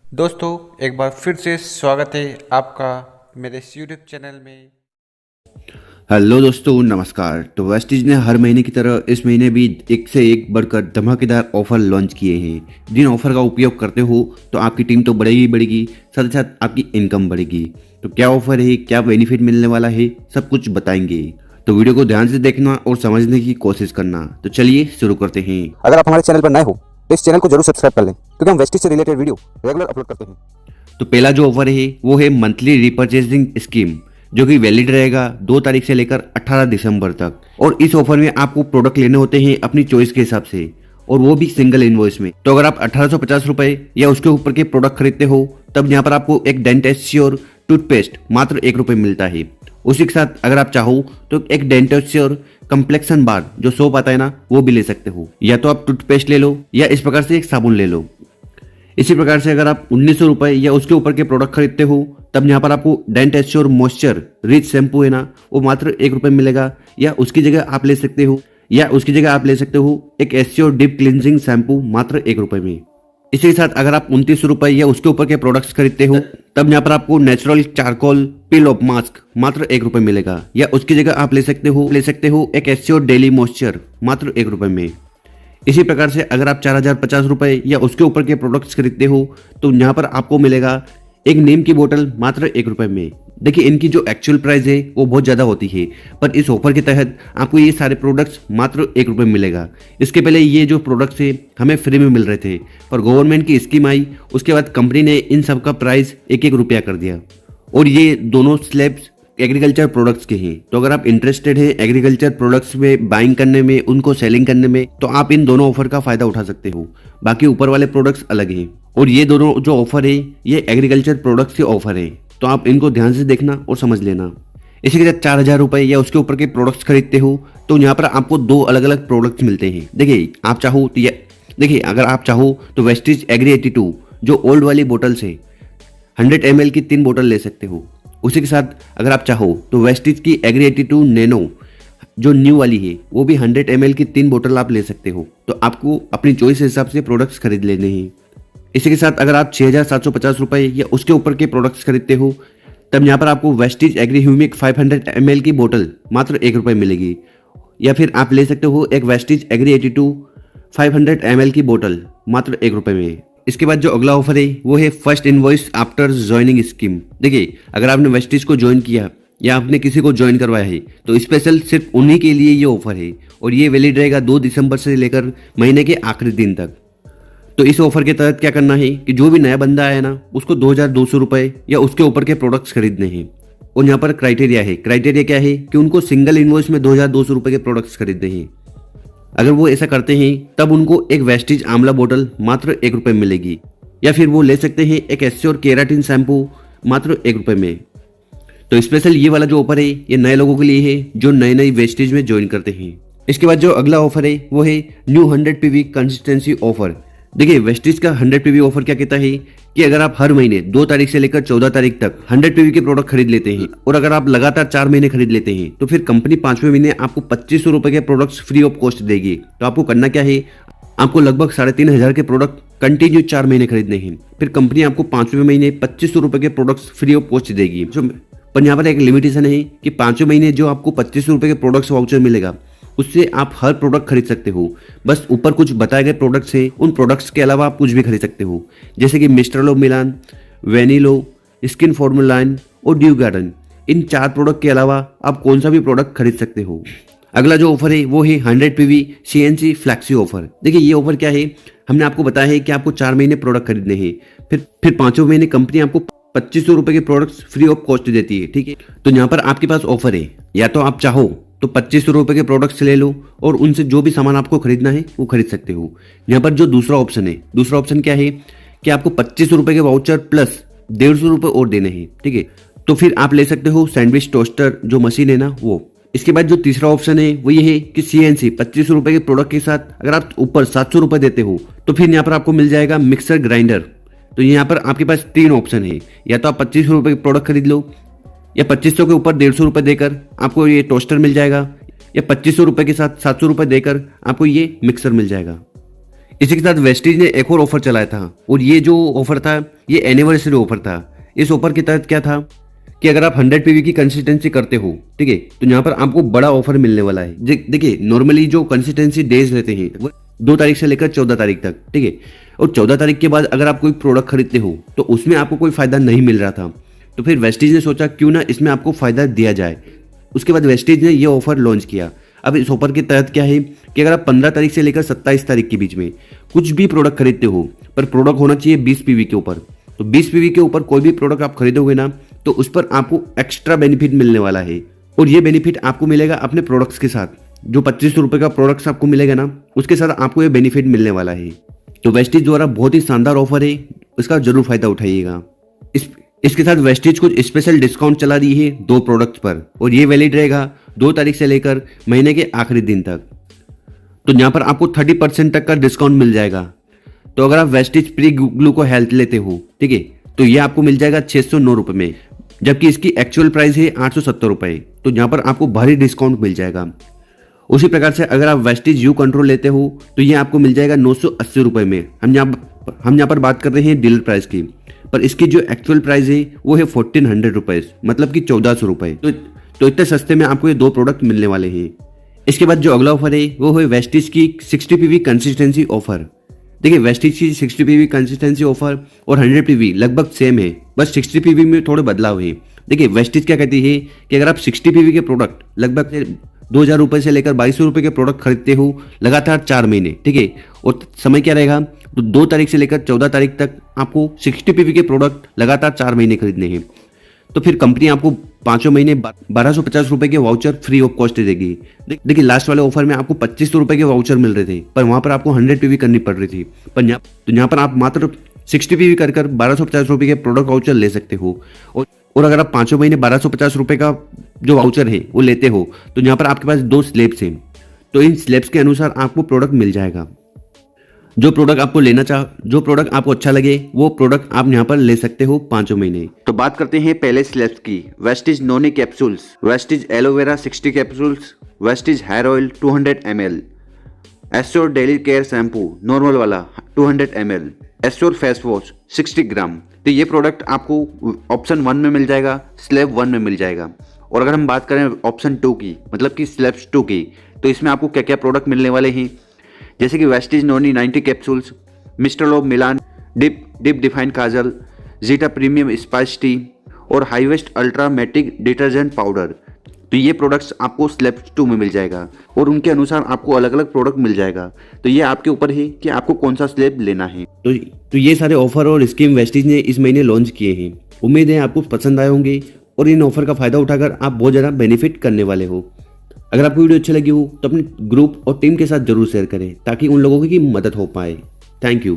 दोस्तों एक बार फिर से स्वागत है आपका मेरे इस यूट्यूब चैनल में। हेलो दोस्तों, नमस्कार। तो वेस्टीज ने हर महीने की तरह इस महीने भी एक से एक बढ़कर धमाकेदार ऑफर लॉन्च किए हैं। जिन ऑफर का उपयोग करते हो तो आपकी टीम तो बढ़ेगी, साथ ही साथ आपकी इनकम बढ़ेगी। तो क्या ऑफर है, क्या बेनिफिट मिलने वाला है, सब कुछ बताएंगे। तो वीडियो को ध्यान से देखना और समझने की कोशिश करना। तो चलिए शुरू करते हैं। अगर आप हमारे चैनल पर नए हो तो इस चैनल को जरूर सब्सक्राइब कर लें, क्योंकि हम वेस्टीज से रिलेटेड वीडियो रेगुलर अपलोड करते हैं। तो पहला जो ऑफर है वो है मंथली रिपर्चेसिंग स्कीम, जो कि वैलिड रहेगा 2 तारीख से लेकर 18 दिसंबर तक। और इस ऑफर में आपको प्रोडक्ट लेने होते हैं अपनी चॉइस के हिसाब से, और वो भी सिंगल इनवॉइस में। तो अगर आप 1850 रुपए या उसके ऊपर के प्रोडक्ट खरीदते हो तब यहाँ पर आपको एक डेंटिस्ट श्योर टूथपेस्ट मात्र ₹1 मिलता है। उसी के साथ अगर आप चाहो तो एक डेंटिस्ट श्योर कम्प्लेक्शन बार जो सोप आता है ना, वो भी ले सकते हो। या तो आप टूथपेस्ट ले लो या इस प्रकार से एक साबुन ले लो। इसी प्रकार से अगर आप 1900 रुपए या उसके ऊपर के प्रोडक्ट खरीदते हो तब यहाँ पर आपको डेंट एश्योर मॉइस्चर रिच शैम्पू है ना, वो मात्र ₹1 मिलेगा। या उसकी जगह आप ले सकते हो एक एश्योर डीप क्लींजिंग शैम्पू मात्र ₹1 में। इसी के साथ अगर आप 2900 रुपए या उसके ऊपर के प्रोडक्ट्स खरीदते हो तब यहाँ पर आपको natural charcoal peel of mask मात्र ₹1 मिलेगा। या उसकी जगह आप ले सकते हो एक एश्योर डेली मॉइस्चर मात्र ₹1 में। इसी प्रकार से अगर आप 4050 रुपए या उसके ऊपर के प्रोडक्ट्स खरीदते हो तो यहाँ पर आपको मिलेगा एक नीम की बोतल मात्र ₹1 में। देखिए, इनकी जो एक्चुअल प्राइस है वो बहुत ज़्यादा होती है, पर इस ऑफर के तहत आपको ये सारे प्रोडक्ट्स मात्र ₹1 मिलेगा। इसके पहले ये जो प्रोडक्ट्स है हमें फ्री में मिल रहे थे, पर गवर्नमेंट की स्कीम आई, उसके बाद कंपनी ने इन सब का प्राइस ₹1 कर दिया। और ये दोनों स्लैब्स एग्रीकल्चर प्रोडक्ट्स के हैं। तो अगर आप इंटरेस्टेड हैं एग्रीकल्चर प्रोडक्ट्स में बाइंग करने में, उनको सेलिंग करने में, तो आप इन दोनों ऑफर का फायदा उठा सकते हो। बाकी ऊपर वाले प्रोडक्ट्स अलग हैं, और ये दोनों जो ऑफर है ये एग्रीकल्चर प्रोडक्ट्स के ऑफर है। तो आप इनको ध्यान से देखना और समझ लेना। इसी के साथ 4000 रुपए या उसके ऊपर के प्रोडक्ट्स खरीदते हो तो यहाँ पर आपको 2 अलग अलग प्रोडक्ट्स मिलते हैं। अगर आप चाहो तो वेस्टीज एग्री 82 जो ओल्ड वाली बोतल से 100 ml की 3 बोतल ले सकते हो। उसी के साथ अगर आप चाहो तो वेस्टीज की एग्री 82 नैनो जो न्यू वाली है वो भी 100 ml की 3 बोतल आप ले सकते हो। तो आपको अपनी चॉइस के हिसाब से प्रोडक्ट्स खरीद लेने हैं। इसी के साथ अगर आप 6750 रुपए या उसके ऊपर के प्रोडक्ट्स खरीदते हो तब यहाँ पर आपको वेस्टीज एग्री ह्यूमिक 500 ml की बोतल मात्र ₹1 मिलेगी। या फिर आप ले सकते हो एक वेस्टीज एग्री 82 500 ml की बोतल मात्र ₹1 में। इसके बाद जो अगला ऑफर है वो है first invoice after joining scheme. देखिए, अगर आपने वेस्टीज को ज्वाइन किया या आपने किसी को ज्वाइन करवाया है तो स्पेशल सिर्फ उन्हीं के लिए ये ऑफर है, और ये वैलिड रहेगा 2 दिसंबर से लेकर महीने के आखिरी दिन तक। तो इस ऑफर के तहत क्या करना है कि जो भी नया बंदा आया ना उसको 2200 रुपए या उसके ऊपर के प्रोडक्ट्स खरीदने हैं। और यहाँ पर क्राइटेरिया क्या है कि उनको सिंगल इनवॉइस में 2200 रुपए के प्रोडक्ट्स खरीदने हैं। अगर वो ऐसा करते हैं तब उनको एक वेस्टीज आंवला बोतल मात्र ₹1 मिलेगी। या फिर वो ले सकते हैं एक एश्योर केराटिन शैम्पू मात्र ₹1 में। तो स्पेशल ये वाला जो ऑफर है ये नए लोगों के लिए है जो नई वेस्टीज में ज्वाइन करते हैं। इसके बाद जो अगला ऑफर है वो है न्यू 100 PV कंसिस्टेंसी ऑफर। देखिए, वेस्टीज का 100 PV ऑफर क्या कहता है कि अगर आप हर महीने 2 तारीख से लेकर 14 तारीख तक 100 PV के प्रोडक्ट खरीद लेते हैं और अगर आप लगातार 4 महीने खरीद लेते हैं तो फिर कंपनी 5वें महीने आपको ₹2500 के प्रोडक्ट्स फ्री ऑफ कॉस्ट देगी। तो आपको करना क्या है, आपको लगभग 3500 के प्रोडक्ट कंटिन्यू 4 महीने खरीदने हैं। फिर कंपनी आपको 5वें महीने ₹2500 के प्रोडक्ट्स फ्री ऑफ कॉस्ट देगी। पर यहाँ पर एक लिमिटेशन है कि 5वें महीने जो आपको ₹2500 के प्रोडक्ट्स वाउचर मिलेगा उससे आप हर प्रोडक्ट खरीद सकते हो। बस ऊपर कुछ बताए गए प्रोडक्ट्स है, उन प्रोडक्ट्स के अलावा आप कुछ भी खरीद सकते हो, जैसे कि मिस्टर लो मिलान, वेनिलो, स्किन फॉर्मूलाइन और ड्यू गार्डन। इन 4 प्रोडक्ट के अलावा आप कौन सा भी प्रोडक्ट खरीद सकते हो। अगला जो ऑफर है वो है 100 PV CNC फ्लैक्सी ऑफर। देखिए, ये ऑफर क्या है, हमने आपको बताया है कि आपको 4 महीने प्रोडक्ट खरीदने हैं, फिर 5वें महीने कंपनी आपको ₹2500 के प्रोडक्ट्स फ्री ऑफ कॉस्ट देती है। ठीक है, तो यहाँ पर आपके पास ऑफर है, या तो आप चाहो तो ₹2500 के प्रोडक्ट्स ले लो और उनसे जो भी सामान आपको खरीदना है वो खरीद सकते हो। यहाँ पर जो दूसरा ऑप्शन क्या है कि आपको ₹2500 के वाउचर प्लस ₹150 और देने हैं। ठीक है, तो फिर आप ले सकते हो सैंडविच टोस्टर जो मशीन है ना वो। इसके बाद जो तीसरा ऑप्शन है वो ये है कि CNC ₹2500 के प्रोडक्ट के साथ अगर आप ऊपर ₹700 देते हो तो फिर यहाँ पर आपको मिल जाएगा मिक्सर ग्राइंडर। तो यहाँ पर आपके पास 3 ऑप्शन है, या तो आप ₹2500 के प्रोडक्ट खरीद लो, या 2500 के ऊपर ₹150 देकर आपको ये टोस्टर मिल जाएगा, या ₹2500 के साथ ₹700 देकर आपको ये मिक्सर मिल जाएगा। इसी के साथ वेस्टीज ने एक और ऑफर चलाया था, और ये जो ऑफर था ये एनिवर्सरी ऑफर था। इस ऑफर के तहत क्या था कि अगर आप 100 पीवी की कंसिस्टेंसी करते हो, ठीक है, तो यहाँ पर आपको बड़ा ऑफर मिलने वाला है। देखिए नॉर्मली जो कंसिस्टेंसी डेज रहते हैं वो 2 तारीख से लेकर 14 तारीख तक, ठीक है, और 14 तारीख के बाद अगर आप कोई प्रोडक्ट खरीदते हो तो उसमें आपको कोई फायदा नहीं मिल रहा था। तो फिर वेस्टीज ने सोचा क्यों ना इसमें आपको फायदा दिया जाए। उसके बाद वेस्टीज ने ये ऑफर लॉन्च किया। अब इस ऑफर के तहत क्या है कि अगर आप 15 तारीख से लेकर 27 तारीख के बीच में कुछ भी प्रोडक्ट खरीदते हो, पर प्रोडक्ट होना चाहिए 20 पीवी के ऊपर, तो 20 पीवी के ऊपर कोई भी प्रोडक्ट आप खरीदोगे ना तो उस पर आपको एक्स्ट्रा बेनिफिट मिलने वाला है। और ये बेनिफिट आपको मिलेगा अपने प्रोडक्ट्स के साथ। जो 2500 रुपये का प्रोडक्ट्स आपको मिलेगा ना उसके साथ आपको ये बेनिफिट मिलने वाला है। तो वेस्टीज द्वारा बहुत ही शानदार ऑफर है, इसका जरूर फायदा उठाइएगा। इसके साथ वेस्टीज कुछ स्पेशल डिस्काउंट चला रही है 2 प्रोडक्ट्स पर, और ये वैलिड रहेगा 2 तारीख से लेकर महीने के आखिरी दिन तक। तो यहाँ पर आपको 30% तक का डिस्काउंट मिल जाएगा। तो अगर आप वेस्टीज प्री ग्लूको हेल्थ लेते हो, ठीक है, तो ये आपको मिल जाएगा 609 रुपये में, जबकि इसकी एक्चुअल प्राइस है 870 रुपये। तो यहाँ पर आपको भारी डिस्काउंट मिल जाएगा। उसी प्रकार से अगर आप वेस्टीज यू कंट्रोल लेते हो तो ये आपको मिल जाएगा 980 रुपये में। हम यहाँ पर बात कर रहे हैं डीलर प्राइस की, पर इसकी जो एक्चुअल प्राइस है वो है 1400 रुपये, मतलब कि 1400 रुपये। तो इतने सस्ते में आपको ये 2 प्रोडक्ट मिलने वाले हैं। इसके बाद जो अगला ऑफर है वो है वेस्टीज की 60 पीवी कंसिस्टेंसी ऑफर। देखिए वेस्टीज की 60 पीवी कंसिस्टेंसी ऑफर और 100 पीवी लगभग सेम है, बस 60 पीवी में थोड़े बदलाव है। देखिए वेस्टीज क्या कहती है कि अगर आप 60 पीवी के प्रोडक्ट लगभग 2000 रुपये से लेकर 2200 रुपये के प्रोडक्ट खरीदते हो लगातार 4 महीने, ठीक है, और समय क्या रहेगा, तो 2 तारीख से लेकर 14 तारीख तक आपको 60 पीवी के प्रोडक्ट लगातार 4 महीने खरीदने हैं, तो फिर कंपनी आपको 5 महीने 1250 रुपये के वाउचर फ्री ऑफ कॉस्ट देगी। देखिए लास्ट वाले ऑफर में आपको 2500 रुपये के वाउचर मिल रहे थे, पर वहाँ पर आपको 100 पीवी करनी पड़ रही थी, पर यहाँ पर आप मात्र 60 पीवी कर 1250 रुपये के प्रोडक्ट वाउचर ले सकते हो। और अगर आप 5 महीने 1250 रुपये का जो वाउचर है वो लेते हो तो यहाँ पर आपके पास 2 स्लैब्स हैं, तो इन स्लैब्स के अनुसार आपको प्रोडक्ट मिल जाएगा। जो प्रोडक्ट आपको अच्छा लगे वो प्रोडक्ट आप यहाँ पर ले सकते हो 5 महीने। तो बात करते हैं पहले स्लैब्स की। Vestige noni capsules, Vestige aloe vera 60 capsules, Vestige hair oil 200 ml, Assure daily care shampoo normal वाला 200 ml, Assure face wash 60 gram. तो ये प्रोडक्ट आपको ऑप्शन 1 में मिल जाएगा, स्लैब 1 में मिल जाएगा। और अगर हम बात करें ऑप्शन 2 की, मतलब कि स्लैब्स 2 की, तो इसमें आपको क्या क्या प्रोडक्ट मिलने वाले हैं, जैसे कि वेस्टीज नोनी 90 कैप्सूल्स, मिस्टर लोब मिलान डिप डिफाइन काजल, जीटा प्रीमियम स्पाइस टी और हाईवेस्ट अल्ट्रा मैटिक डिटर्जेंट पाउडर। तो ये प्रोडक्ट्स आपको स्लैब 2 में मिल जाएगा और उनके अनुसार आपको अलग अलग प्रोडक्ट मिल जाएगा। तो ये आपके ऊपर है कि आपको कौन सा स्लैब लेना है। तो ये सारे ऑफर और स्कीम वेस्टीज ने इस महीने लॉन्च किए हैं। उम्मीद है आपको पसंद आए होंगे और इन ऑफर का फायदा उठाकर आप बहुत ज़्यादा बेनिफिट करने वाले हो। अगर आपको वीडियो अच्छी लगी हो तो अपने ग्रुप और टीम के साथ जरूर शेयर करें ताकि उन लोगों की मदद हो पाए। Thank you.